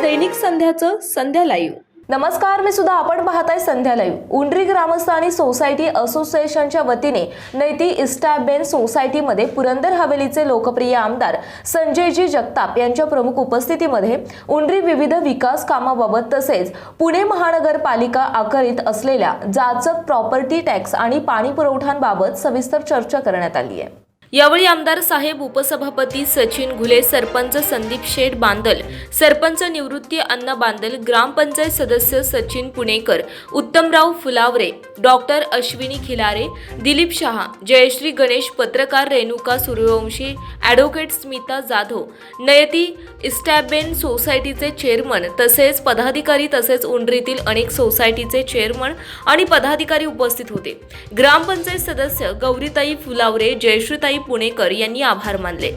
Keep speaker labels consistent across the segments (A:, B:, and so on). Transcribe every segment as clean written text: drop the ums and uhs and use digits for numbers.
A: दैनिक संध्याचं संध्या live.
B: नमस्कार, मी सुद्धा आपण पाहताय संध्या लाईव्ह। उंडरी ग्रामस्थ आणि सोसायटी असोसिएशनच्या वतीने नैती इस्टॅबेन सोसायटीमध्ये पुरंदर हवेलीचे लोकप्रिय आमदार संजयजी जगताप यांच्या प्रमुख उपस्थितीमध्ये उंडरी विविध विकास कामाबाबत तसेच पुणे महानगरपालिका आकारित असलेल्या जाचक प्रॉपर्टी टॅक्स आणि पाणी पुरवठ्यांबाबत सविस्तर चर्चा करण्यात आली आहे।
A: यावेळी आमदार साहेब, उपसभापती सचिन घुले, सरपंच संदीप शेठ बांदल, सरपंच निवृत्ती अण्णा बांदल, ग्रामपंचायत सदस्य सचिन पुणेकर, उत्तमराव फुलावरे, डॉक्टर अश्विनी खिलारे, दिलीप शहा, जयश्री गणेश, पत्रकार रेणुका सूर्यवंशी, ॲडव्होकेट स्मिता जाधव, नयती इस्टॅबेन सोसायटीचे चेअरमन तसेच पदाधिकारी तसेच उंडरीतील अनेक सोसायटीचे चेअरमन आणि पदाधिकारी उपस्थित होते। ग्रामपंचायत सदस्य गौरीताई फुलावरे, जयश्रीताई पुणेकर यांनी आभार मानले।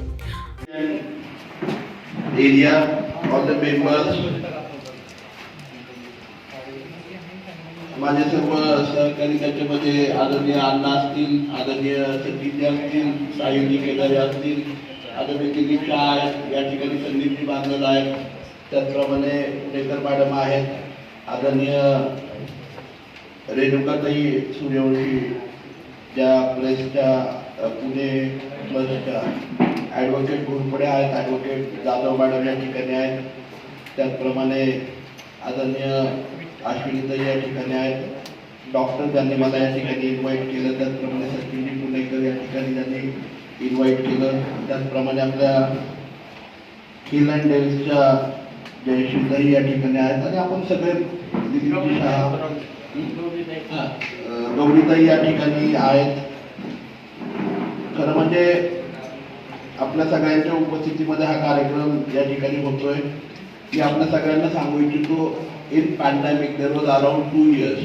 C: एरिया ऑल द मेंबर्स, माझे सर्व सहकारी त्याच्यामध्ये आदरणीय अण्णा असतील, आदरणीय सचिन असतील, सायुजी केदारे असतील, आदरणीय दिलीप शहा आहेत, या ठिकाणी संदीपजी बांदल आहेत, त्याचप्रमाणे पुणेकर मॅडम आहेत, आदरणीय रेणुकाताई सूर्यवंशी ज्या प्रेसच्या पुणे प्लसच्या ॲडव्होकेट घोरपडे आहेत, ॲडव्होकेट जाधव मॅडम या ठिकाणी आहेत, त्याचप्रमाणे आदरणीय अश्विनीताई या ठिकाणी आहेत, डॉक्टर ज्यांनी मला या ठिकाणी इन्व्हाइट केलं, त्याचप्रमाणे सचिनजी पुणेकर या ठिकाणी त्यांनी इन्व्हाइट केलं, त्याचप्रमाणे आपल्या हिल अँड डेल्सच्या जयश्रीताई या ठिकाणी आहेत आणि आपण सगळे दिलीपजी शहा, गौरीताई या ठिकाणी आहेत। खरं म्हणजे आपल्या सगळ्यांच्या उपस्थितीमध्ये हा कार्यक्रम या ठिकाणी होतोय। मी आपल्या सगळ्यांना सांगू इच्छितो, in pandemic there was around 2 years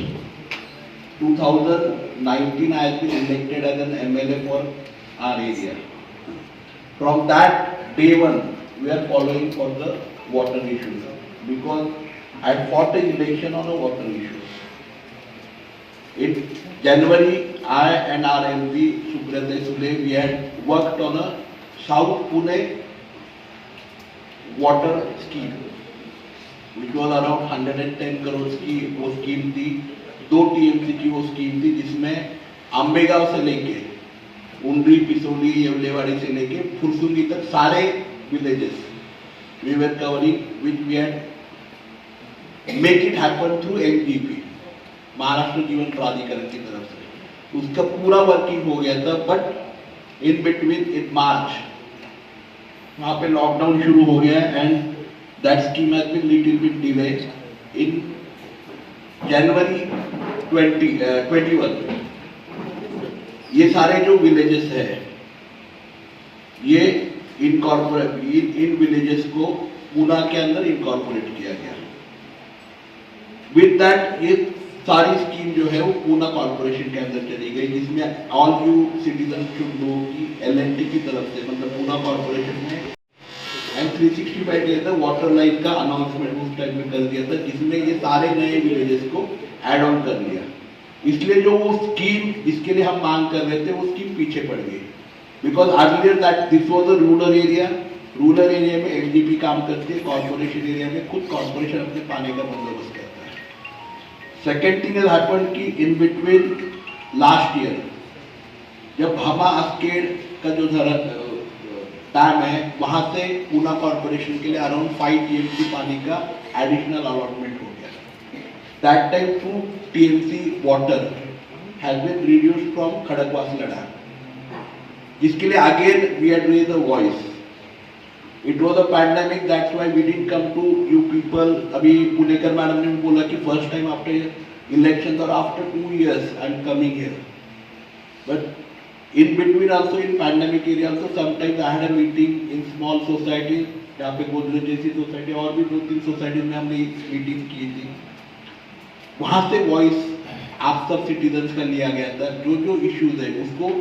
C: 2019 I had been elected as an MLA for our area. From that day one we are following for the water issue because I fought an election on a water issue. In January, I and our MD Subrata Sule, we had worked on a South Pune water scheme, which was around 110 crores की वो scheme थी, 2 TMC की वो scheme थी, जिसमें आंबेगांव से लेके उंडरी, पिसोली, येवलेवाड़ी से लेके फुरसुंगी तक सारे villages we were covering, which we had make it happen through MDP, Maharashtra जीवन प्राधिकरण की तरफ से। उसका पूरा वर्किंग हो गया था, बट इन बिटवीन इन मार्च वहाँ पे लॉकडाउन शुरू हो गया and that scheme has been little bit delay. In January 2021 ये सारे जो विलेजेस है ये इन विलेजेस को पूना के अंदर इनकॉर्पोरेट किया गया। विद दैट ये सारी स्कीम जो है वो पूना कॉर्पोरेशन के अंदर चली गई, जिसमें all you citizen should know कि LNT की तरफ से मतलब पूना कॉर्पोरेशन ने एंड 365 डेज तक वाटर लाइन का अनाउंसमेंट उस टाइम में कर दिया था, जिसमें ये सारे नए विलेजेस को ऐड ऑन कर लिया। इसलिए जो वो स्कीम जिसके लिए हम मांग कर रहे थे वो स्कीम पीछे पड़ गई, because earlier that this was a rural area. Rural area में MDP काम करती है, कॉर्पोरेशन एरिया में खुद कॉर्पोरेशन अपने पानी का बंदोबस्त करता है। सेकेंड थिंग हैज हैपेंड कि इन बिटवीन लास्ट ईयर जब भामा अस्केड का जो डैम है वहाँ से पूना कॉर्पोरेशन के लिए अराउंड 5 TMC पानी का एडिशनल अलॉटमेंट हो गया। That time 2 TMC water has been reduced from Khadakwasla dam, जिसके लिए again we had raise a voice. It was a pandemic, that's why we didn't come to you people. अभी Punekar madam ने बोला कि first time after elections or after 2 years I'm coming here. But in between also in pandemic area also sometimes I had a meeting in small societies, जहाँ पे गोदरेज जैसी society और भी 2-3 societies में हमने मीटिंग की थी। वहाँ से वॉइस आप सब सिटीजन्स का लिया गया था। जो जो इश्यूज है उसको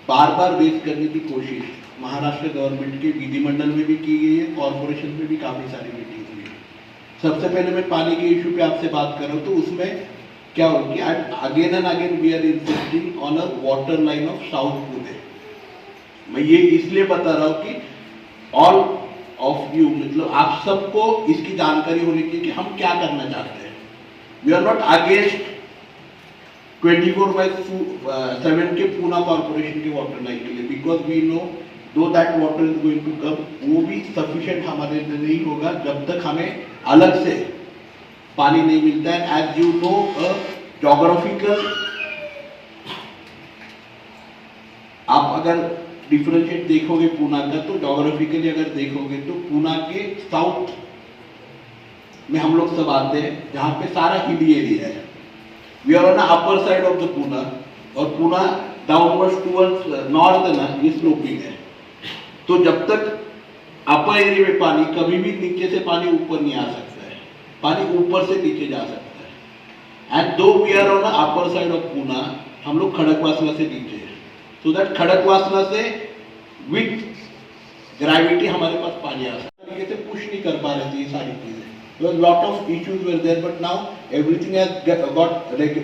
C: बार बार रेज करने की कोशिश महाराष्ट्र गवर्नमेंट के विधिमंडल में भी की गई है, कॉर्पोरेशन में भी काफ़ी सारी मीटिंग हुई है। सबसे पहले मैं पानी के इशू पे आपसे बात कर रहा हूँ, तो उसमें क्या हो कि again and again we are insisting on a water line of south Pune. मैं ये इसलिए बता रहा हूँ कि ऑल ऑफ यू, मतलब आप सबको इसकी जानकारी होनी चाहिए कि हम क्या करना चाहते हैं. वी आर नॉट अगेंस्ट 24/7 के पूना कॉर्पोरेशन के वाटर लाइन के लिए, because we know though that water is going to come, वो भी सफिशिएंट हमारे लिए नहीं होगा जब तक हमें अलग से पानी नहीं मिलता है. एज यू नो, जोग्राफिकल, आप अगर डिफरेंशिएट देखोगे पूना का, तो जोग्राफिकली अगर देखोगे तो पूना के साउथ में हम लोग सब आते हैं, जहाँ पे सारा हिली एरिया है. We are on the upper side of the Poona, और पूना डाउनवर्ड्स टुवर्ड्स नॉर्थ है ना, ये स्लोपिंग है. तो जब तक अपर एरिया में पानी, कभी भी नीचे से पानी ऊपर नहीं आ सकता है, पानी ऊपर से नीचे जा सकता है. And though we are on the upper side of Poona, हम लोग खड़कवासला से नीचे है, सो दैट खड़कवासला से विथ ग्रेविटी हमारे पास पानी आ सकता है. तरीके से पुश नहीं कर पा रहे थे ये सारी चीजें. Lot of issues were there, but now everything has got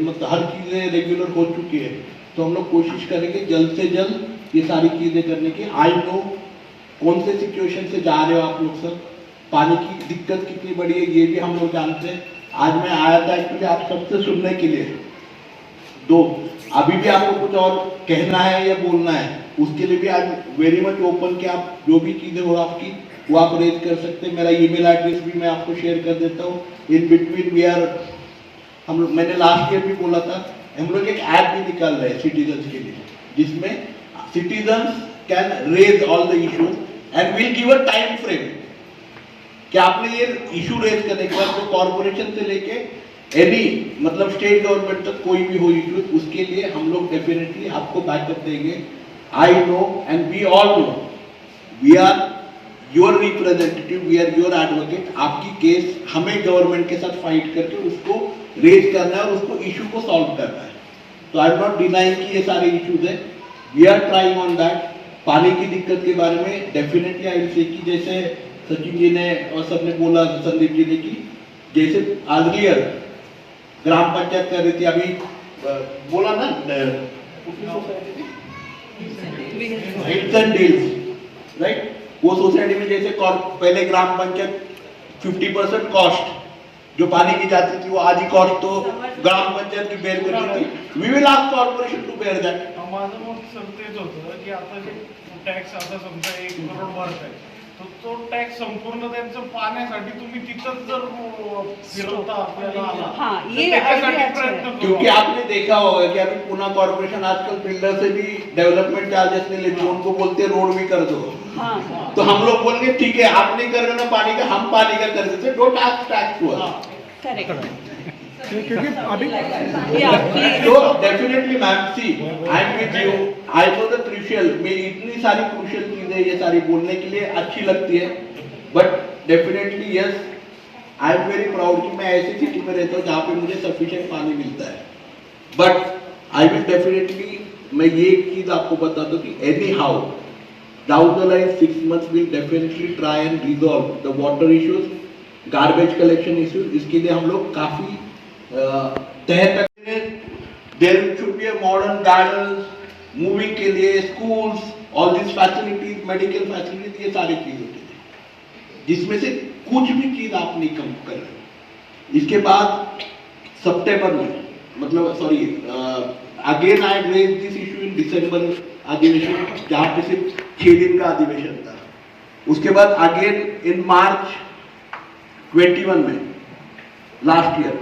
C: मतलब हर चीजें रेगुलर हो चुकी है. तो हम लोग कोशिश करेंगे जल्द से जल्द ये सारी चीजें करने की. आई नो कौन से सिचुएशन से जा रहे हो आप लोग सब, पानी की दिक्कत कितनी बड़ी है ये भी हम लोग जानते हैं. आज मैं आया था एक्चुअली आप सबसे सुनने के लिए. दो अभी भी आपको कुछ और कहना है या बोलना है, उसके लिए भी आज वेरी मच ओपन कि आप जो भी चीजें हो आपकी वो आप रेज कर सकते हैं. मेरा ईमेल एड्रेस भी मैं आपको शेयर कर देता हूँ. इन बिटवीन वी आर, हम लोग, मैंने लास्ट ईयर भी बोला था, हम लोग एक ऐप भी निकाल रहे हैं सिटीजन्स के लिए, जिसमें citizens can raise all the issues and will give a time frame कि आपने ये इशू रेज करने के बाद, तो कॉर्पोरेशन से लेके एनी मतलब स्टेट गवर्नमेंट तक कोई भी हो इशू, उसके लिए हम लोग डेफिनेटली आपको बैकअप देंगे. I know and we all know we are your representative, we are your advocate. आपकी केस हमें गवर्नमेंट के साथ फाइट करके उसको रेज करना है और उसको इशू को सॉल्व करना है. तो आई एम नॉट डिनाइंग कि ये सारे इश्यूज है, we are trying on that. पानी की दिक्कत के बारे में डेफिनेटली आई विल से कि जैसे सचिन जी ने और सबने बोला, संदीप जी ने, कि जैसे अर्लियर ग्राम पंचायत कर रही थी, अभी बोला ना हिट्स एंड डील्स, राइट. वो सोसाइटी में जैसे पहले ग्राम पंचायत 50% कॉस्ट जो पानी की जाती थी, वो आधी कॉस्ट तो ग्राम पंचायत की बेयर करती थी. We will ask corporation to bear that.
D: माझं मत सर तेच होतं की आता जे टॅक्स आता समजा 1 करोड भरताय, तर तो टॅक्स संपूर्ण त्यांचं पाण्यासाठी तुम्ही तिथंच जर फिरवता आपल्याला आला,
E: ये
D: त्याच्यासाठी
E: idea
D: प्रयत्न
E: अच्छा है.
D: करू.
C: क्योंकि आपने देखा होगा कि अभी पूना कॉर्पोरेशन आजकल बिल्डर से भी डेवलपमेंट चार्जेस नहीं लेते, उनको बोलते हैं रोड भी कर दो.
E: हाँ
C: तो हम लोग बोलेंगे ठीक है, आप नहीं कर रहे ना पानी का, हम पानी का कर देते. Don't ask tax to us.
E: Correct.
F: क्योंकि अभी
C: तो definitely ma'am, see I am with you. I know the crucial, मैं इतनी सारी क्रूशियल चीजें ये सारी बोलने के लिए अच्छी लगती है, but definitely yes, I am very proud कि मैं ऐसी सिटी में रहता हूँ जहाँ पे मुझे सफिशिएंट पानी मिलता है. बट आई विल डेफिनेटली, मैं ये एक चीज आपको बता दूं कि any how down the line 6 months we'll definitely try and resolve the water issues, garbage collection issues. इसके लिए हम लोग काफी तह तक, there should be a modern gardens, moving के लिए schools, all these facilities, medical facilities, ये सारी चीजें होती है, जिसमें से कुछ भी चीज आप नहीं कम कर रहे. इसके बाद सितंबर में, मतलब sorry, again I raise this issue in दिसंबर अधिवेशन, जहाँ पे सिर्फ 6 दिन का अधिवेशन था. उसके बाद अगेन इन मार्च 21 में लास्ट ईयर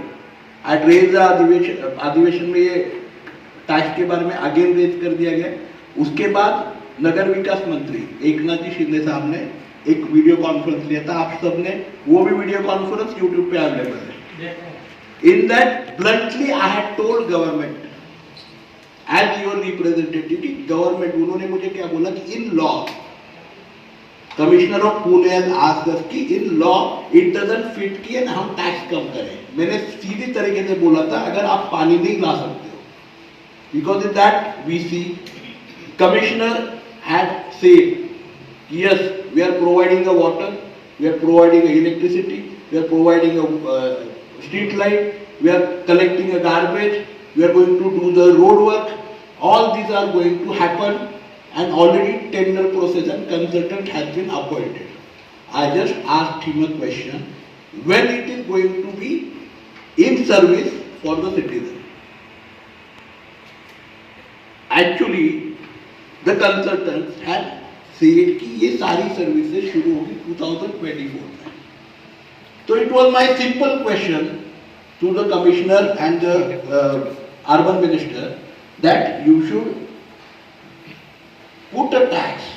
C: आई रेज अधिवेशन में ये टैक्स के बारे में अगेन रेज कर दिया गया. उसके बाद नगर विकास मंत्री एकनाथ जी शिंदे साहब ने एक वीडियो कॉन्फ्रेंस लिया था, आप सबने वो भी वीडियो कॉन्फ्रेंस यूट्यूब पे अवेलेबल है. In that bluntly I had told government as your representative कि गवर्नमेंट, उन्होंने मुझे क्या बोला कि in law, commissioner of Pune has asked us कि in law it doesn't fit कि हम टैक्स कम करें. मैंने सीधी तरीके से बोला था अगर आप पानी नहीं ला सकते हो, because in that we see commissioner had said yes we are providing a water, we are providing a electricity, we are providing a street light, we are collecting a garbage, we are going to do the road work. All these are going to happen and already tender process and consultant has been appointed. I just asked him a question, when it is going to be in service for the citizen. Actually, the consultants had said कि ये सारी services शुरू होगी 2024 में. So it was my simple question to the commissioner and the urban minister that you should put a tax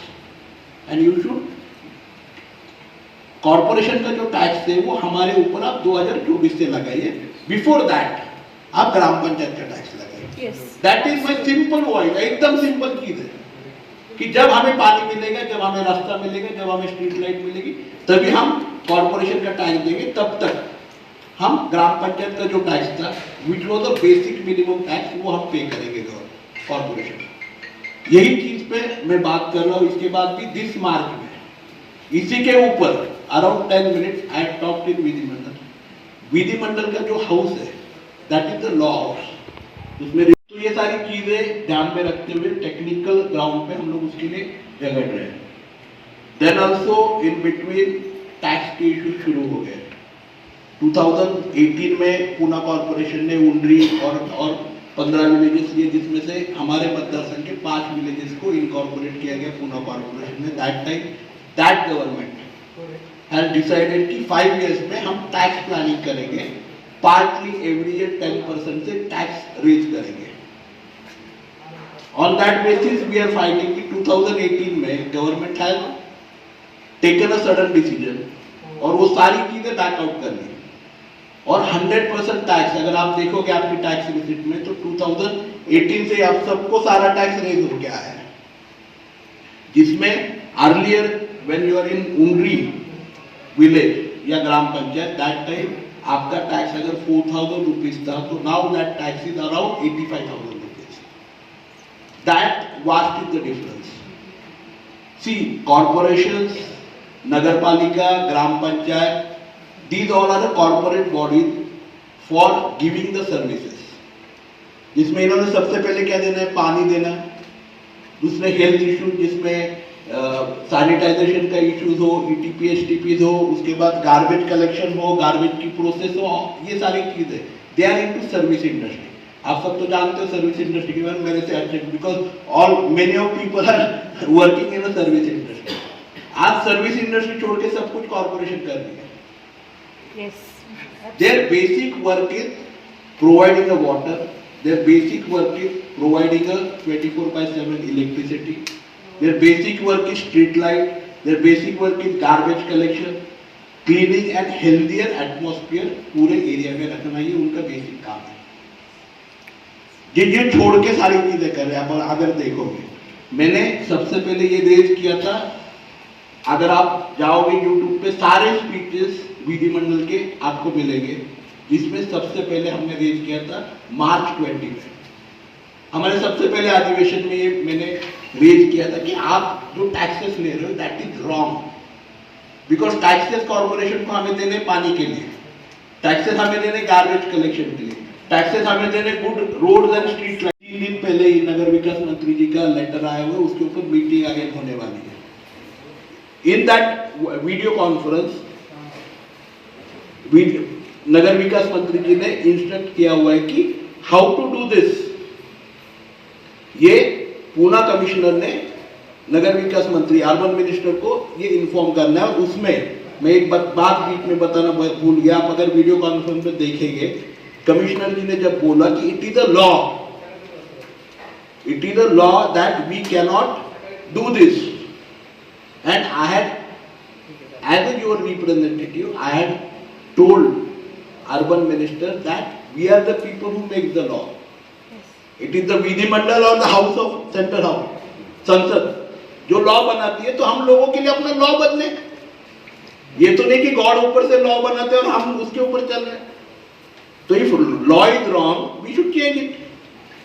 C: and you should corporation का जो tax है वो हमारे ऊपर आप 2024 से लगाइए. बिफोर दैट आप ग्राम पंचायत का टैक्स लगाइए. That is my simple point. एकदम सिंपल चीज है कि जब हमें पानी मिलेगा, जब हमें रास्ता मिलेगा, जब हमें स्ट्रीट लाइट मिलेगी, तभी हम कॉर्पोरेशन का टैक्स देंगे. तब तक हम ग्राम पंचायत का जो टैक्स था which was the basic minimum tax वो हम पे करेंगे कॉर्पोरेशन. यही चीज पे मैं बात कर रहा हूँ. इसके बाद भी दिस मार्च में इसी के ऊपर around 10 minutes I talked in विधिमंडल. विधिमंडल का जो हाउस है that is the law house. उसमें तो ये सारी चीजें ध्यान में रखते हुए टेक्निकल ग्राउंड पे हम लोग उसके लिए झगड़ रहे हैं. Then also in between tax के इश्यू शुरू हो गए. 2018 में पूना कॉर्पोरेशन ने उंडरी और 15 विलेजेस लिए, जिसमें से हमारे मतदार संघ के 5 विलेजेस को इनकॉर्पोरेट किया गया पूना कॉर्पोरेशन में. That time that government has decided कि 5 years में हम टैक्स प्लानिंग करेंगे. पार्टली एवरी ईयर 10% से टैक्स रेज करेंगे. On that basis we are finding कि 2018 में government has taken a sudden decision और वो सारी चीजें बैक आउट कर ली. और 100% टैक्स अगर आप देखोगे आपकी टैक्स रिसिप्ट में तो 2018 से आप सबको सारा टैक्स रेज हो गया है. जिसमें earlier when you are in Undri village या ग्राम पंचायत दैट टाइम आपका टैक्स अगर 4,000 रुपीज था तो now that tax is around 85,000 rupees. That vast is the difference. See corporations, नगर पालिका, ग्राम panchayat, these all are the corporate bodies for giving the services. जिसमें इन्होंने सबसे पहले क्या देना है, पानी देना. दूसरे हेल्थ इशू जिसमें सैनिटाइजेशन का इश्यूज हो, ईटीपी एसटीपीज हो, उसके बाद गार्बेज कलेक्शन हो, गार्बेज की प्रोसेस हो, ये सारी चीजें they are into service industry. आप सब तो जानते हो सर्विस इंडस्ट्री के बारे में मेरे से अच्छे, because all many of people are working in a service industry. आज सर्विस इंडस्ट्री छोड़ के सब कुछ कॉर्पोरेशन कर रही है. Their basic work is providing a water. Their basic work is providing a 24/7 electricity. Their basic work is street light. Their basic work is garbage collection, cleaning and healthier atmosphere पूरे area में रखना, ये उनका basic काम है. ये छोड़ के सारी चीजें कर रहे हैं. अगर देखोगे मैंने सबसे पहले ये रेज किया था. अगर आप जाओगे YouTube पे सारे स्पीचेस विधिमंडल के आपको मिलेंगे, जिसमें सबसे पहले हमने रेज किया था मार्च 20 में. हमारे सबसे पहले अधिवेशन में ये मैंने रेज किया था कि आप जो टैक्सेस ले रहे हो that is wrong. Because taxes corporation को हमें देने पानी के लिए, टैक्सेस हमें देने गार्बेज कलेक्शन के लिए, टैक्सेस हमें देने good road and street light. 3 दिन पहले ही नगर विकास मंत्री जी का लेटर आया हुआ है, उसके ऊपर मीटिंग आगे होने वाली है. इन दैट वीडियो कॉन्फ्रेंस नगर विकास मंत्री जी ने इंस्ट्रक्ट किया हुआ है कि हाउ टू डू दिस. ये पूना कमिश्नर ने नगर विकास मंत्री अर्बन मिनिस्टर को ये इन्फॉर्म करना है. और उसमें मैं एक बात बीच में बताना भूल गया. आप अगर वीडियो कॉन्फ्रेंस में देखेंगे, कमिश्नर जी ने जब बोला कि it is a law that we can not do this. And I had as your representative I had told urban minister that we are the people who make the law. It is the Vidhimandal or the house of central house, संसद जो law बनाती है. तो हम लोगों के लिए अपना लॉ बदले. ये तो नहीं कि गॉड ऊपर से लॉ बनाते हैं और हम उसके ऊपर चल रहे हैं. तो if law is wrong we should change it.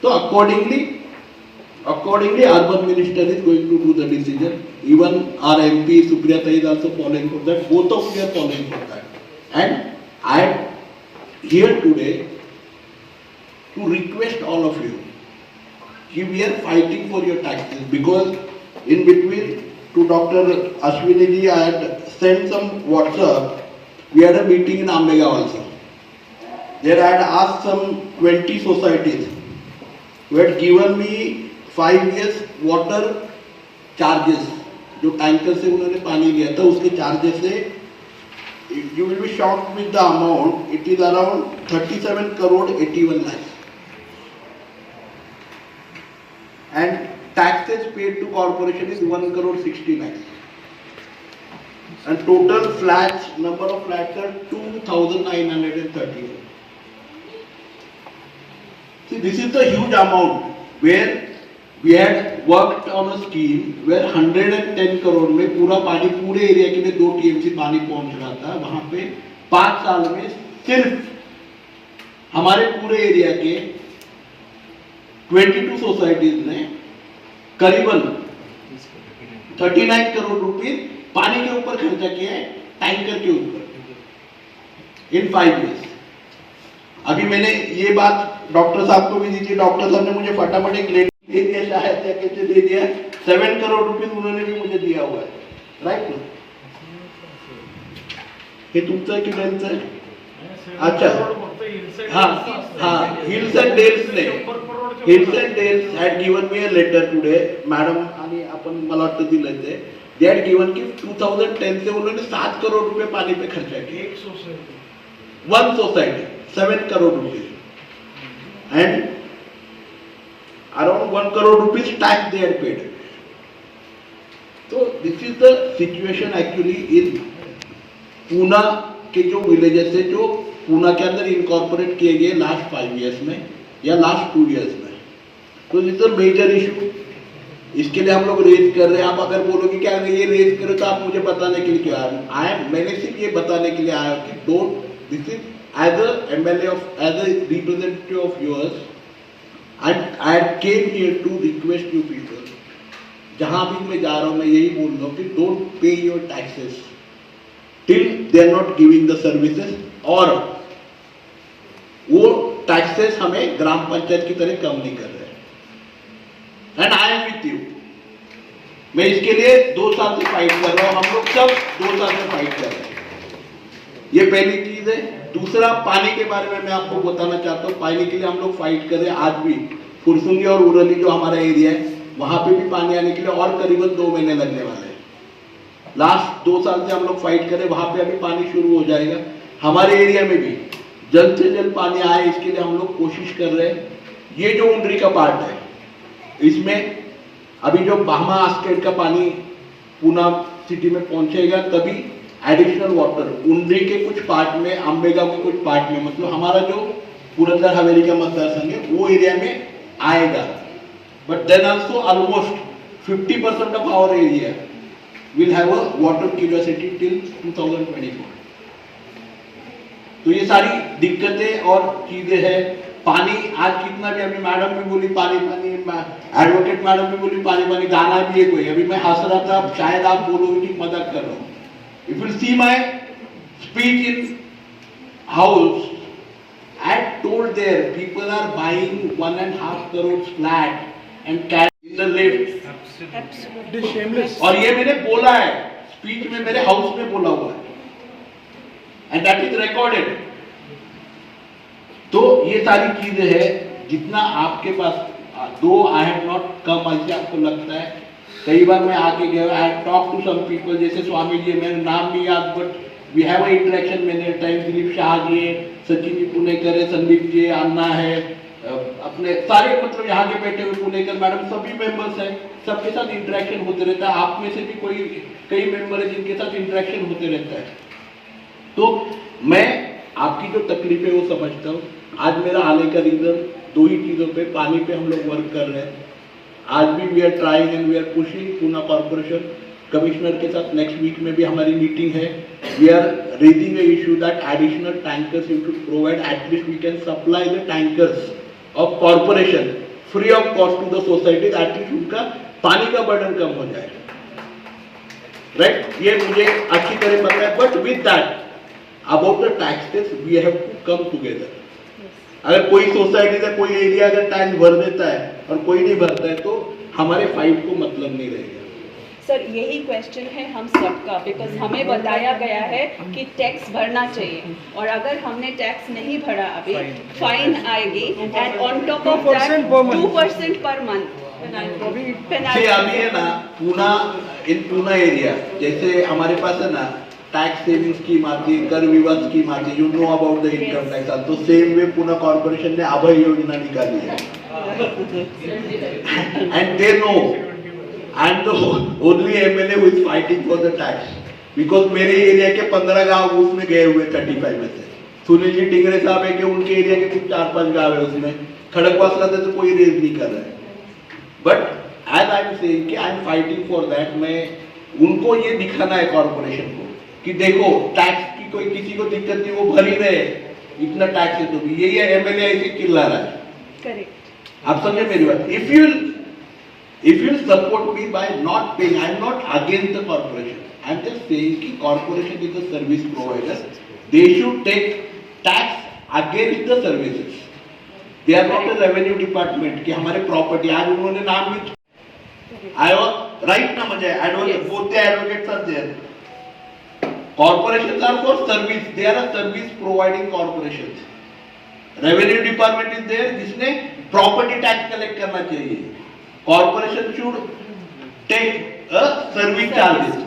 C: तो accordingly urban minister is going to do the decision. Even our MP Supriyata is also following for that. Both of you are following for that. And I am here today to request all of you, we are fighting for your taxes, because in between to Dr. Ashwini ji, I had sent some WhatsApp. We had a meeting in Ambega also. There I had asked some 20 societies who had given me 5 years water charges. जो tanker से उन्होंने पानी लिया था उसके charges से you will be shocked with the amount. It is around 37 crore 81 lakhs. And taxes paid to corporation is 1 crore 60 lakhs. And total flats, number of flats are 2,930. See, this is the huge amount where we had worked on a scheme where 110 crore में पूरा पानी पूरे area के लिए 2 TMC पानी पहुंच रहा था. वहां पे 5 साल में सिर्फ हमारे पूरे एरिया के 22 सोसाइटीज ने करीबन 39 करोड़ रुपए पानी के ऊपर खर्चा किया है, टैंकर के ऊपर, इन 5 years. अभी मैंने ये बात डॉक्टर साहब को भी दी थी. डॉक्टर साहब ने मुझे फटाफट एक लेटर दे दिया, शायद कैसे दे दिया. 7 करोड़ रुपए उन्होंने भी मुझे दिया हुआ है. राइट ना? हे तुमचं की त्यांचं आहे? अच्छा. हाँ हाँ, हिल्स एंड डेल्स ने Hills and Dales had given me a letter today. Madam आणि आपण मला वाटतं दिलं ते. They had given की 2010 से उन्होंने 7 करोड़ रुपए पानी पे खर्चा किया.
D: एक society,
C: One society, 7 crore rupees. And around 1 crore rupees tax they had paid. So this is the situation actually in Poona के जो विलेजेस है जो पूना के अंदर इनकॉर्पोरेट किए गए लास्ट 5 years में या लास्ट 2 years में. तो this is a major issue. इसके लिए हम लोग रेज कर रहे हैं. आप अगर बोलोगे क्या ये रेज करो तो आप मुझे बताने के लिए क्यों आए? मैंने सिर्फ ये बताने के लिए आया कि don't, this is as a MLA of, as a representative of yours, I came here to request you people. जहाँ भी मैं जा रहा हूँ मैं यही बोल रहा हूँ कि don't pay your taxes till they are not giving the services, और वो taxes हमें ग्राम पंचायत की तरह कम नहीं कर रहे. And I am with you. मैं इसके लिए 2 साल से फाइट कर रहा हूँ. हम लोग सब 2 साल से फाइट कर रहे हैं. ये पहली चीज है. दूसरा, पानी के बारे में मैं आपको बताना चाहता हूँ. पानी के लिए हम लोग फाइट कर रहे हैं. आज भी फुरसुंगी और उरली जो हमारा एरिया है वहां पे भी पानी आने के लिए और करीबन 2 महीने लगने वाले हैं. लास्ट 2 साल से हम लोग फाइट कर रहे हैं. वहां पे अभी पानी शुरू हो जाएगा. हमारे एरिया में भी जल्द से जल्द पानी आए इसके लिए हम लोग कोशिश कर रहे हैं. ये जो उंडरी का पार्ट है इसमें अभी जो बाहमा आस्केट का पानी पूना सिटी में पहुंचेगा तभी एडिशनल वाटर उंडरी के कुछ पार्ट में, अंबेगांव के कुछ पार्ट में, मतलब हमारा जो पुरंदर हवेली का मतदार संघ है वो एरिया में आएगा. But then also almost 50% of our area will have a water curiosity till 2024. तो ये सारी दिक्कतें और चीजें हैं. पानी आज कितना भी, अभी मैडम भी बोली पानी पानी, एडवोकेट मैडम भी बोली पानी पानी, गाना भी है कोई. अभी मैं हंस रहा था, शायद आप बोलोगे कि मजाक कर रहा हूँ. If you see my speech in house, I told there people are buying 1.5 crore flat and carrying in the lift.
F: It is shameless.
C: और ये मैंने बोला है स्पीच में, मेरे हाउस में बोला हुआ है. And that is recorded. तो ये सारी चीजें हैं. जितना आपके पास, दो आई हैव नॉट कम ऐसे आपको लगता है. कई बार मैं आके गया, I talk to some people, जैसे स्वामी जी, मेरा नाम नहीं याद, but we have a interaction many time. Dilip Shah ji है, सचिन जी पुणेकर है, संदीप जी अन्ना है, अपने सारे मतलब यहाँ के बैठे हुए पुणेकर मैडम सभी मेंबर्स हैं. सबके साथ इंटरेक्शन होते रहता है. आप में से भी कोई कई मेंबर है जिनके साथ इंटरेक्शन होते रहता है. तो मैं आपकी जो तकलीफ है वो समझता हूँ. आज मेरा आने का रीजन 2 ही चीज़ों पे, पानी पे हम लोग वर्क कर रहे हैं. आज भी we are trying and we are pushing. Poona corporation commissioner के साथ नेक्स्ट वीक में भी हमारी मीटिंग है. We are raising a issue that additional tankers you to provide. At least we can supply the tankers of corporation free of cost to the societies. At least उनका पानी का burden कम हो जाए. राइट, ये मुझे अच्छी तरह पता है. But with that about the taxes we have to come together. अगर कोई सोसाइटी का कोई एरिया अगर टैक्स भर देता है और कोई नहीं भरता है तो हमारे फाइट को मतलब नहीं रहेगा.
E: सर यही क्वेश्चन है हम सबका, बिकॉज हमें बताया गया है कि टैक्स भरना चाहिए, और अगर हमने टैक्स नहीं भरा अभी फाइन आएगी, and on top of
F: 2% per month.
E: 2% per month
C: See,
E: penalty.
C: अभी है ना पूना, इन पूना एरिया जैसे हमारे पास है ना टैक्स सेविंग स्कीम आती है, कर विवाद स्कीम आती है, you know about the income tax. तो सेम वे पूना कॉर्पोरेशन ने अभय योजना निकाली है, and they know I am the only MLA who is fighting for the tax, because मेरे एरिया के 15 गांव उसमें गए हुए 35 में से। सुनील जी टिंगरे साहब है कि उनके एरिया के कुछ 4-5 गांव है उसमें, खड़गवासला से तो कोई रेज नहीं कर रहा है। But as I am saying कि I am fighting for that, मैं उनको ये दिखाना है कॉर्पोरेशन को कि देखो टैक्स की कोई किसी को दिक्कत नहीं, वो भर ही रहे, इतना टैक्स है तो भी यही एमएलए ऐसे चिल्ला रहा है।
E: करेक्ट।
C: आप समझे मेरी बात? If you support me by not paying, I am not against the corporation, I am just saying कि corporation is a service provider, they should take tax against the services, they are not the revenue department कि हमारे property. आज उन्होंने नाम भी I was right ना, मुझे advocate both the advocates are there, corporations are for service, they are a service providing corporations, revenue department is there जिसने property tax collect करना चाहिए, corporation should take a service charges।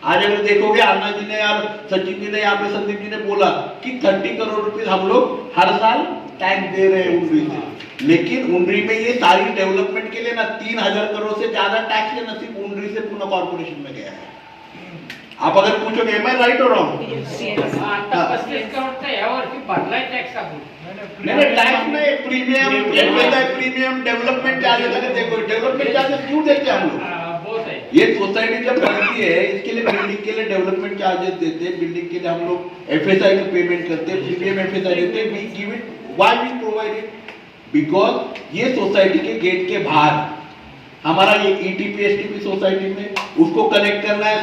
C: आज अगर देखोगे अन्ना जी ने और सचिन जी ने यहाँ पे संदीप जी ने बोला कि 30 करोड़ रुपए हम लोग हर साल टैक्स दे रहे हैं उनरी से, लेकिन उनरी में ये सारी डेवलपमेंट के लिए ना 3000 करोड़ से ज्यादा टैक्स है नसीब उनरी से पूना कॉर्पोरेशन में गया है। आप अगर पूछोगे एम आई राइट और रॉन्ग?
G: आता 35 करोडचा यावरती भरलाय टॅक्स आपण
C: नहीं टैक्स में प्रीमियम एक पैसा है, प्रीमियम डेवलपमेंट चार्जेस है, देखो डेवलपमेंट चार्जेस क्यों देते हैं हम लोग?
G: बहुत है
C: ये सोसाइटी जब बनती है इसके लिए बिल्डिंग के लिए डेवलपमेंट चार्जेस देते हैं, बिल्डिंग के लिए हम लोग एफएसआई का पेमेंट करते हैं, प्रीमियम एफएसआई देते हैं, we give it, why we provide it? Because ये सोसाइटी के गेट के बाहर हमारा ये ईटीपी एसटीपी सोसाइटी में उसको कनेक्ट करना है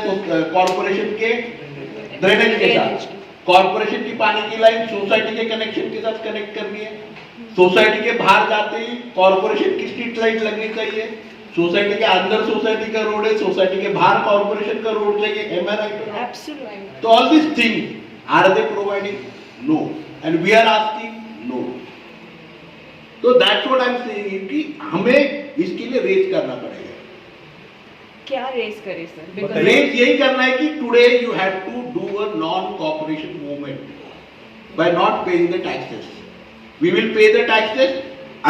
C: कॉर्पोरेशन के ड्रेनेज के साथ, कॉर्पोरेशन की पानी की लाइन सोसाइटी के कनेक्शन के साथ कनेक्ट करनी है, सोसाइटी के बाहर जाते ही कॉर्पोरेशन की स्ट्रीट लाइट लगनी चाहिए, सोसाइटी के अंदर सोसाइटी का रोड है, सोसाइटी के बाहर कॉर्पोरेशन का रोड चाहिए, एम आई राइट?
E: एब्सोल्युटली।
C: तो all this thing are they providing? No, and we are asking no. तो that's what I am saying कि हमें इसके लिए रेज करना पड़ेगा।
E: क्या रेस करे सर? Because
C: रेज यही करना है कि today you have to do a non cooperation movement by not paying the taxes. We will pay the taxes,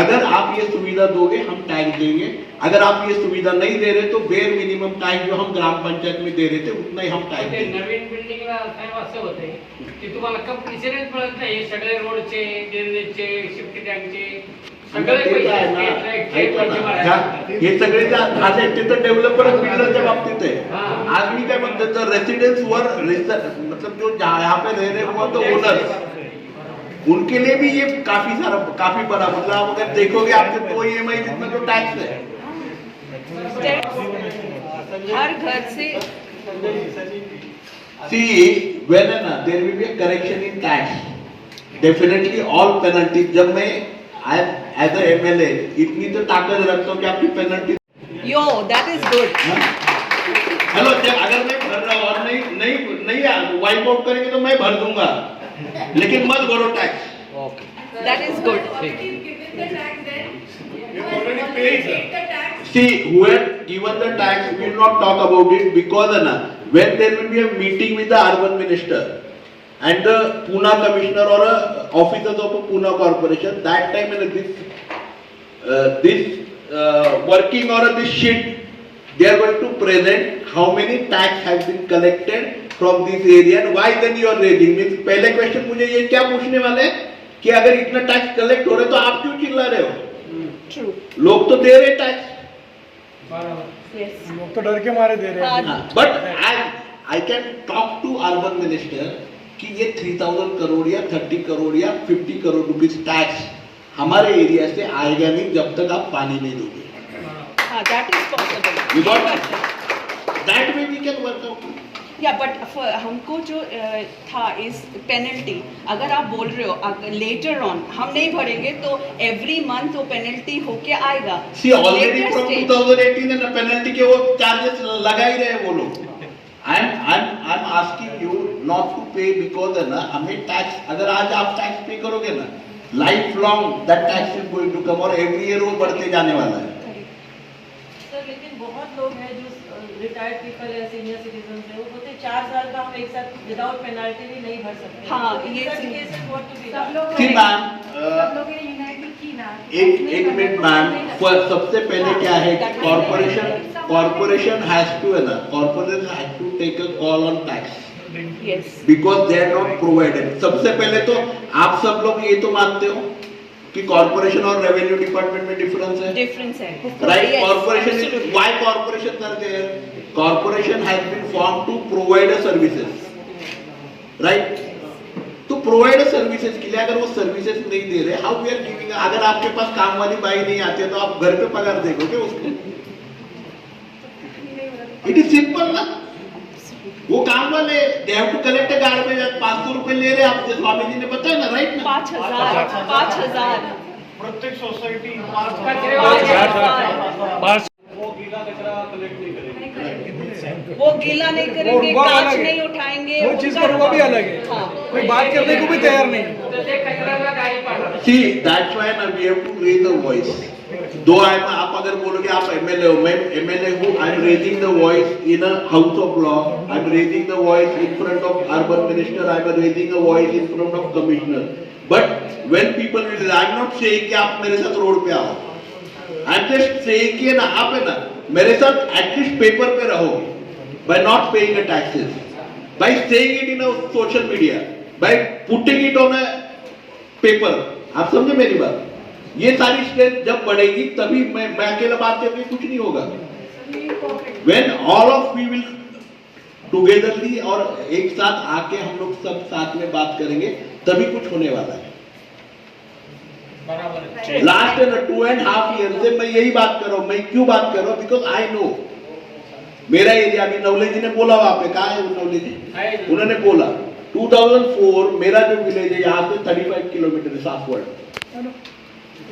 C: अगर आप ये सुविधा दोगे हम टैक्स देंगे, अगर आप ये सुविधा नहीं दे रहे तो बेर मिनिमम टैक्स जो हम ग्राम पंचायत में दे रहे थे उतना ही हम टैक्स
G: ते
C: देंगे।
G: नवीन बिल्डिंगला साहेब असं होतंय की तुम्हाला कंपल्सरीच मिळत नाही, सगळे रोडचे, ड्रेनेजचे, शिफ्ट टँकचे सगळे पैसे ट्रॅकचे पैसे भरायचे।
C: हे सगळे आज ते तर डेव्हलपर बिल्डरच्या बाबतीत आहे। आज मी काय म्हणतो तर रेसिडेंट्स वर मतलब जो यहाँ पे रह रहे हुआ तो ओनर्स उनके लिए भी ये काफी बड़ा मतलब आप अगर देखोगे आपके 2 EMI जितना जो टैक्स है
E: हर घर से
C: see when there will be a correction in tax definitely all penalties जब मैं as a MLA इतनी तो ताकत रखता हूँ कि आपकी penalty
E: yo that is good.
C: Hello अगर मैं भर रहा हूँ और नहीं वाइप आउट करेंगे तो मैं भर दूंगा, लेकिन मत भरो tax.
E: That is good.
C: See, who had given the tax, we will not talk about it because when there will be a meeting with the urban minister and the Pune commissioner or officers of a Pune corporation, that time this working or this sheet, they are going to present how many tax has been collected from this area and why then you are raising. Means पहले question मुझे ये क्या पूछने वाले कि अगर इतना tax collect हो रहा है तो आप क्यों चिल्ला रहे हो?
E: ट्रू।
C: लोग तो दे रहे टैक्स,
E: यस।
F: लोग तो डर के मारे दे रहे हैं।
C: But I can talk to urban minister कि ये 3000 करोड़ या 30 करोड़ या 50 करोड़ रुपीस टैक्स हमारे एरिया से आएगा नहीं जब तक आप पानी नहीं दोगे।
E: हाँ that is possible.
C: You got that? That way we can work out.
E: या बट हमको जो था इस पेनल्टी, अगर आप बोल रहे हो लेटर ऑन हम नहीं भरेंगे तो एवरी मंथ वो पेनल्टी होके आएगा।
C: See, already
E: Later
C: from
E: stage-
C: 2018 है ना पेनल्टी के वो चार्जेस लगा ही रहे वो लोग। I'm asking you not to pay because है ना हमें टैक्स, अगर आज आप टैक्स पे करोगे ना life long that tax is going to come और एवरी ईयर वो बढ़ते जाने वाला है।
H: सर लेकिन बहुत लोग हैं जो रिटायर्ड पीपल है, सीनियर सिटीजन है, वो बोलते 4 साल का हम एक साथ विदाउट पेनाल्टी भी नहीं भर सकते।
E: हाँ,
H: In
E: ये
H: such
E: सी-
H: cases what to be
I: सब
H: done?
I: लोग
C: See मैम, एक मिनट मैम, सबसे पहले क्या है कि कॉर्पोरेशन हैज टू है ना, corporation has to take a call on tax
E: yes
C: because they are not provided. सबसे पहले तो आप सब लोग ये तो मानते हो कि कॉर्पोरेशन और रेवेन्यू डिपार्टमेंट में डिफरेंस है,
E: डिफरेंस है
C: right?
E: Yes,
C: Corporation is
E: absolutely.
C: why corporation are there? Corporation has been formed to provide a services, right? तो प्रोवाइड सर्विसेज के लिए अगर वो सर्विसेज नहीं दे रहे, हाउ वी आर गिविंग? अगर आपके पास काम वाली बाई नहीं आती है तो आप घर पे पगार देखोगे उसको? इट इज सिंपल ना। वो काम वाले they have to collect a garbage, 500 रुपए ले रहे आपसे, स्वामी जी ने बताया ना, राइट ना?
E: 5,000
D: प्रत्येक सोसाइटी
G: कचरे
E: वो गीला नहीं करेंगे,
F: वो अलग
E: कांच
F: है।
E: नहीं उठाएंगे,
F: वो चीज
E: उनका-
F: का वो भी अलग है।
E: हाँ।
F: कोई बात करने को भी तैयार नहीं।
G: तर ते कचऱ्याला गाडी पाठवतात।
C: See, that's why ना we have to raise the voice. दो आप अगर बोलोगे आप एमएलए हो, मैं एमएलए हूँ, I am raising the voice in a house of law, I am raising the voice in front of urban minister, I am raising the voice in front of commissioner, but when people will, I am not saying कि आप मेरे साथ road पे आओ, आई am just saying कि ना आप है ना मेरे साथ एटलीस्ट पेपर पे रहोगे, by not paying the taxes, by saying it in a social media, by putting it on a paper। आप समझे मेरी बात? ये सारी स्ट्रेंथ जब बढ़ेगी तभी मैं अकेला बात करके कुछ नहीं होगा। When all of we will togetherly और एक साथ आके हम लोग सब साथ में बात करेंगे तभी कुछ होने वाला है। लास्ट 2.5 ईयर से मैं यही बात कर रहा हूँ। मैं क्यों बात कर रहा हूँ? बिकॉज आई नो मेरा एरिया, अभी नवले जी ने बोला वहां पे, कहा है नवले जी? उन्होंने बोला 2004 मेरा जो विलेज है यहाँ से 35 किलोमीटर है सासवड़।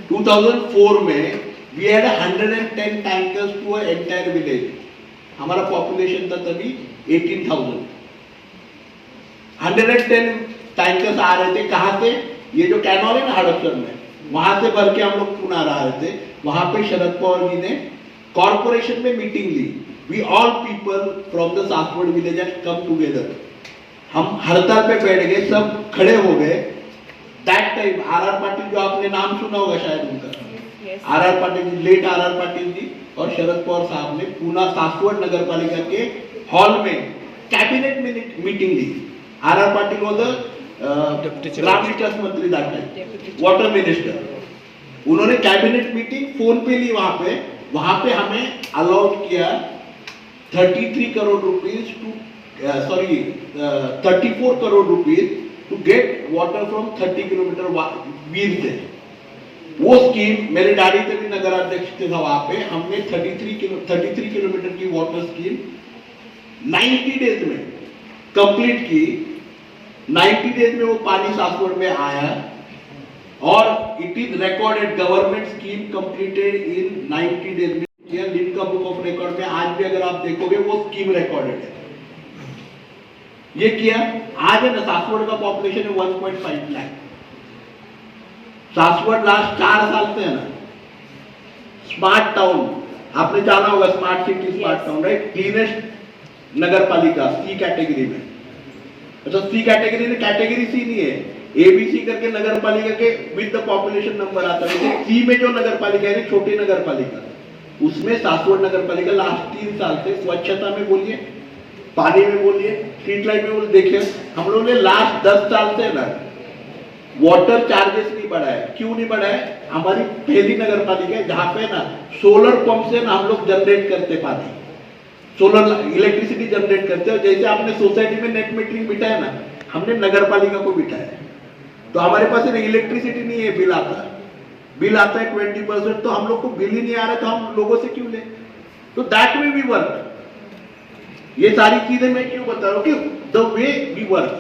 C: 2004 में we had 110 tankers to a entire village. हमारा पॉपुलेशन था तभी 18,000। 110 टैंकर्स आ रहे थे, कहाँ से? ये जो कैनॉल है ना हड़पसर में, वहां से भर के हम लोग पुणे आ रहे थे। वहां पे शरद पवार जी ने कॉर्पोरेशन में मीटिंग ली। We all people from the Southward village had come together. हम हड़ताल पे बैठ गए, सब खड़े हो गए। That time आर पाटिल, जो आपने नाम सुना होगा शायद उनका, R Patil ji, late R Patil ji और शरद पवार साहब ने पूना सासवड़ नगर पालिका के हॉल में कैबिनेट मीटिंग ली। आर पाटिल वॉज ग्राम विकास मंत्री दैट टाइम, वाटर मिनिस्टर। उन्होंने कैबिनेट मीटिंग फोन पे ली वहां पे हमें अलाउड किया 34 crore rupees to 34 crore rupees to get water from 30 kilometre Veer से। वो स्कीम मेरे डैडी थे भी नगराध्यक्ष थे वहां पे। हमने 33 किलोमीटर की वाटर स्कीम 90 डेज में कंप्लीट की। 90 डेज में वो पानी सासवड़ में आया और it is recorded, government scheme completed in 90 days में। लिम्का बुक ऑफ रिकॉर्ड में आज भी अगर आप देखोगे वो स्कीम रिकॉर्डेड है। ये किया। आज है ना सासवड़ का पॉपुलेशन है 1.5 लाख। सासवड़ लास्ट 4 साल से है ना स्मार्ट टाउन, आपने जाना होगा, smart city, smart town, right? Cleanest नगर पालिका सी कैटेगरी में। अच्छा, सी कैटेगरी में कैटेगरी सी नहीं है, एबीसी करके नगर पालिका के विद द पॉपुलेशन नंबर आता है। सी में जो नगर पालिका है, छोटी नगर पालिका, उसमें सासवड़ नगर पालिका लास्ट 3 साल से स्वच्छता में बोलिए, पानी में बोलिए, स्ट्रीट लाइट में बोलिए, देखिए हम लोगों ने लास्ट 10 साल से ना वाटर चार्जेस नहीं बढ़ाए। क्यों नहीं बढ़ाए? हमारी पहली नगर पालिका है जहाँ पे ना सोलर पंप से ना हम लोग जनरेट करते पानी, सोलर इलेक्ट्रिसिटी जनरेट करते हैं। जैसे आपने सोसाइटी में नेट मीटरिंग बिठाया ना, हमने नगर पालिका को बिठाया। तो हमारे पास इलेक्ट्रिसिटी नहीं है, बिल आता है 20%। तो हम लोग को बिल ही नहीं आ रहा, तो हम लोगों से क्यों ले? तो दैट वे वी वर्क। ये सारी चीजें मैं क्यों बता रहा हूँ कि द वे वी वर्क,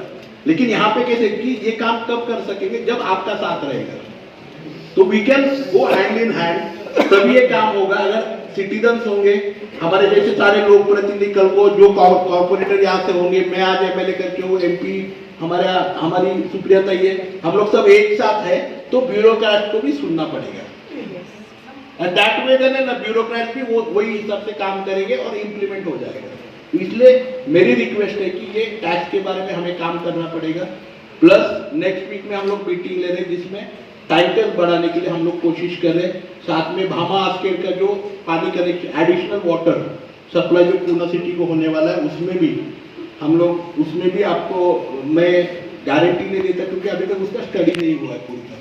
C: लेकिन यहाँ पे कैसे कि ये काम कब कर सकेंगे जब आपका साथ रहेगा, तो we can go hand in hand, तभी ये काम होगा। अगर सिटीजन्स होंगे, हमारे जैसे सारे लोक प्रतिनिधि कल को जो कॉर्पोरेटर यहाँ से होंगे, मैं आज एमएलए करके हूँ, एमपी हमारी सुप्रिया ताई है, हम लोग सब एक साथ है, तो ब्यूरोक्रेट को भी सुनना पड़ेगा। एंड दैट वे देन ना ब्यूरोक्रेट भी वो वही हिसाब से काम करेंगे और इम्प्लीमेंट हो जाएगा। इसलिए मेरी रिक्वेस्ट है कि ये टैक्स के बारे में हमें काम करना पड़ेगा। प्लस नेक्स्ट वीक में हम लोग मीटिंग ले रहे हैं जिसमें टैंकर्स बढ़ाने के लिए हम लोग कोशिश कर रहे हैं। साथ में भामा आस्केर का जो पानी कनेक्शन एडिशनल वाटर सप्लाई जो पूना सिटी को होने वाला है, उसमें भी आपको मैं गारंटी नहीं देता क्योंकि अभी तक उसका स्टडी नहीं हुआ है पूरी तरह,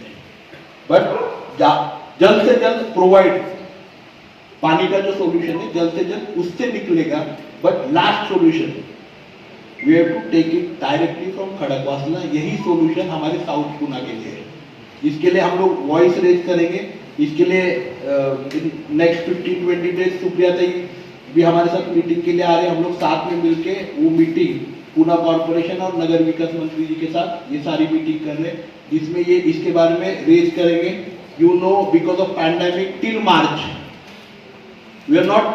C: बट जल्द से जल्द प्रोवाइड पानी का जो सॉल्यूशन है जल्द से जल्द उससे निकलेगा। But last solution we have to take it directly from Khadakwasla, यही सॉल्यूशन हमारे साउथ पूना के लिए है। इसके लिए हम लोग वॉइस रेज करेंगे। इसके लिए नेक्स्ट 15-20 डेज सुप्रिया ताई भी हमारे साथ मीटिंग के लिए आ रहे हैं। हम लोग साथ में मिलके वो मीटिंग पूना कॉर्पोरेशन और नगर विकास मंत्री जी के साथ ये सारी मीटिंग कर रहे हैं, जिसमें ये इसके बारे में रेज करेंगे। You know because of pandemic till March we are not,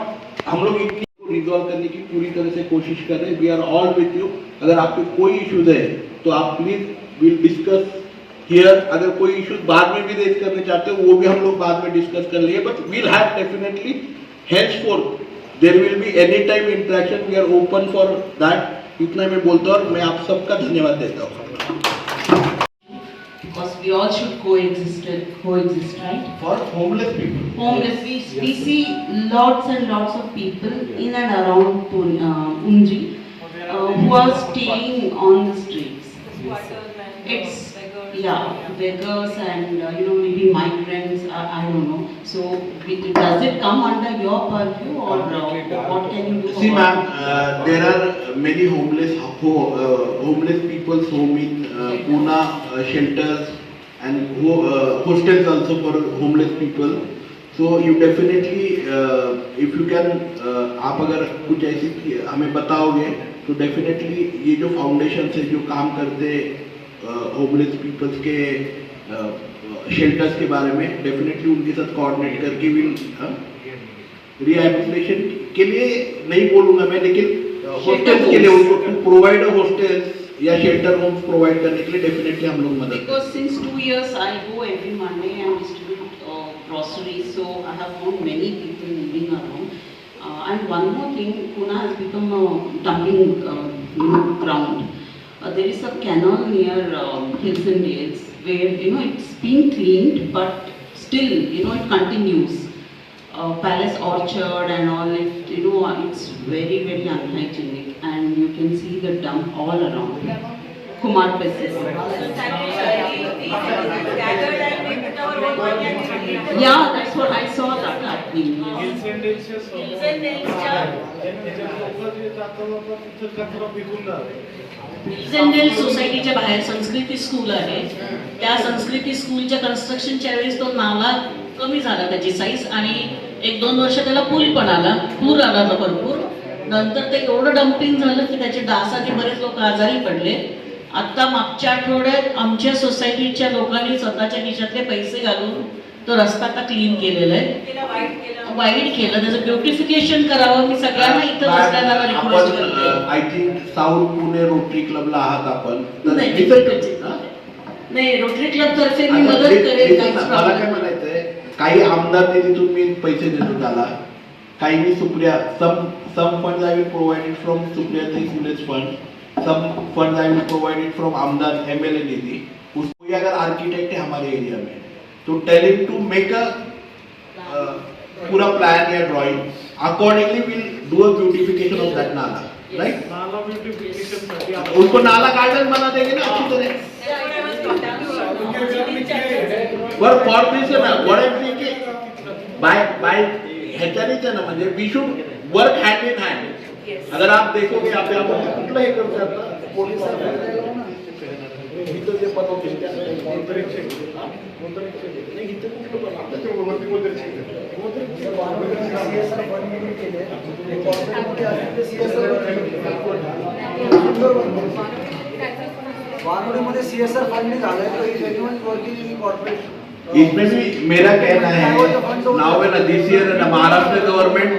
C: हम लोग इतनी रिजॉल्व करने की पूरी तरह से कोशिश कर रहे हैं। We are all with you. अगर आपके कोई इश्यूज है तो आप प्लीज विल डिस्कस हियर। अगर कोई इश्यूज बाद में भी रेज करने चाहते हो वो भी हम लोग बाद में डिस्कस कर लिए, but we'll have definitely henceforth there will be any time interaction, we are open for that. इतना मैं बोलता हूँ और मैं आप सबका धन्यवाद देता हूँ।
I: Because we all should coexist, right?
C: For homeless people.
I: Homeless, we see lots and lots of people in and around Undri who are staying on the streets. It's beggars and maybe migrants. I don't know. So does it come under your purview or what can you do?
C: See, ma'am, there are many homeless people's home in Pune, shelters and hostels also for homeless people. So you definitely, if you can, आप अगर कुछ ऐसी हमें बताओगे तो definitely ये जो foundation से जो काम करते होमलेस पीपल्स के शेल्टर्स के बारे में डेफिनेटली उनके साथ कोऑर्डिनेट करके विल रिहैबिलिटेशन के लिए नहीं बोलूँगा मैं, लेकिन हॉस्टल्स के लिए उनको प्रोवाइड हॉस्टल्स या शेल्टर होम्स प्रोवाइड करने के लिए डेफिनेटली हम लोग मदद करेंगे।
I: Because since 2 years I go every Monday and distribute groceries, so I have found many people living around. And one more thing, Pune has become a dumping ground. There is a canal near Hills and Dales where it's being cleaned, but still it continues. Palace Orchard and all, it's very very unhygienic, and you can see the dump all around. Kumar Pessis. Yeah, that's what I saw that happening.
J: सेंडेल सोसायटीच्या बाहेर संस्कृती school आहे. त्या संस्कृती स्कूलच्या कन्स्ट्रक्शनच्या वेळेस तो नाला कमी झाला त्याची साईज, आणि 1-2 वर्ष त्याला पूल पण आला, पूर आला भरपूर. नंतर ते एवढं डम्पिंग झालं की त्याचे डासाने बरेच लोक आजारी पडले. आता मागच्या आठवड्यात आमच्या सोसायटीच्या लोकांनी स्वतःच्या खिशातले पैसे घालून तो रस्ता आता क्लीन केलेला आहे, वाईड केलं, त्याचं ब्युटिफिकेशन करावं. मी सगळ्यांना इथं बसलेला रिक्वेस्ट करते.
C: I think south Pune Rotary क्लबला आहात आपण,
J: नाही रोटरी क्लब तर्फे मी मदत करेन.
C: मला काय म्हणायचंय, काही आमदार निधीतून मी पैसे देतो त्याला, काही मी Supriya some funds I will provide it from Supriya Sule's fund, some funds I will provide it from आमदार MLA निधि. उसको अगर आर्किटेक्ट है हमारे एरिया में तो tell him to make a पूरा प्लान या drawing, accordingly will do a beautification of that nala, right?
D: नाला ब्यूटिफिकेशन साठी
C: उसको नाला गार्डन बना देंगे ना अच्छी तरह. पर फॉर दिस ना what I am thinking by ह्याच्यानेच ना, म्हणजे we should work hand in hand. अगर आप देखोगे आप कुठलं हे करू शकता, इथं जे बनवतील त्या नाही, इथं कुठलं
F: वानवडीमध्ये CSR फंड झालंय तो is anyone working in corporate.
C: इसमें भी मेरा कहना है now when this year the Maharashtra government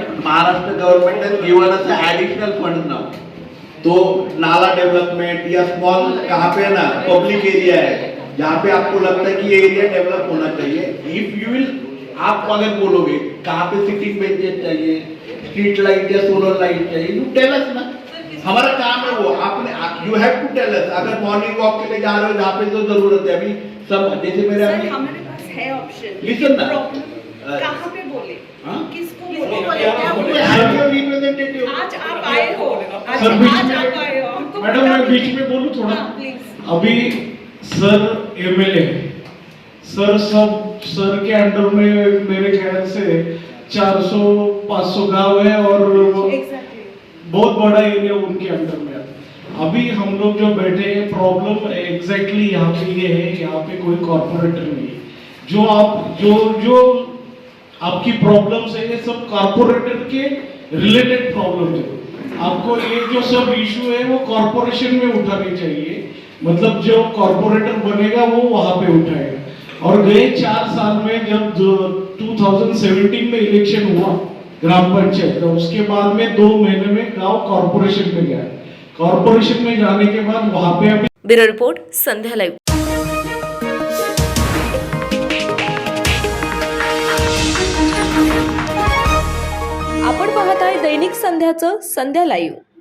C: has given us an additional fund now. तो नाला डेवलपमेंट या स्मॉल कहाँ पे है ना पब्लिक एरिया है जहाँ पे आपको लगता है कि ये एरिया डेवलप होना चाहिए. इफ यू विल आप अगर बोलोगे कहाँ पे सिटिंग बेंचेस चाहिए, स्ट्रीट लाइट या सोलर लाइट चाहिए, यू टेल अस ना. हमारा काम है वो. आपने you have to tell us. अगर मॉर्निंग वॉक के लिए जा रहे हो जहाँ पे तो जरूरत है. अभी सब जैसे मेरे
E: सर हमारे पास है ऑप्शन.
C: लिसन ना.
E: कहाँ पे बोले,
C: हाँ?
E: किसको
H: किसको
E: बोले,
H: बोले?
E: क्या बोले?
C: रिप्रेजेंटेटिव
E: आज आप आए हो, आज
D: सर, बीच में-
E: आप आए हो, हमको
D: मैडम
E: बता
D: मैं बीच
E: दीजिए.
D: में बोलूं थोड़ा.
E: हाँ, प्लीज.
D: अभी सर MLA सर सर के अंडर में मेरे ख्याल से 400-500 गांव है और
E: एग्जैक्टली.
D: बहुत बड़ा एरिया उनके अंडर में है. अभी हम लोग जो बैठे हैं प्रॉब्लम एग्जैक्टली यहाँ पे ये है, यहाँ पे कोई कॉर्पोरेटर नहीं है. जो आपकी प्रॉब्लम्स है ये सब कॉर्पोरेटर के रिलेटेड प्रॉब्लम है. आपको ये जो सब इशू है वो कॉर्पोरेशन में उठानी चाहिए. मतलब जो कॉर्पोरेटर बनेगा वो वहां पे उठाएगा. और गए 4 साल में जब 2017 में इलेक्शन हुआ ग्राम पंचायत, तो उसके बाद में 2 महीने में गांव कॉर्पोरेशन में गया. कॉर्पोरेशन में जाने के बाद वहां पे अभी
A: ब्युरो रिपोर्ट संध्या लाईव्ह. आपण पाहताय दैनिक संध्याचं संध्या लाईव्ह.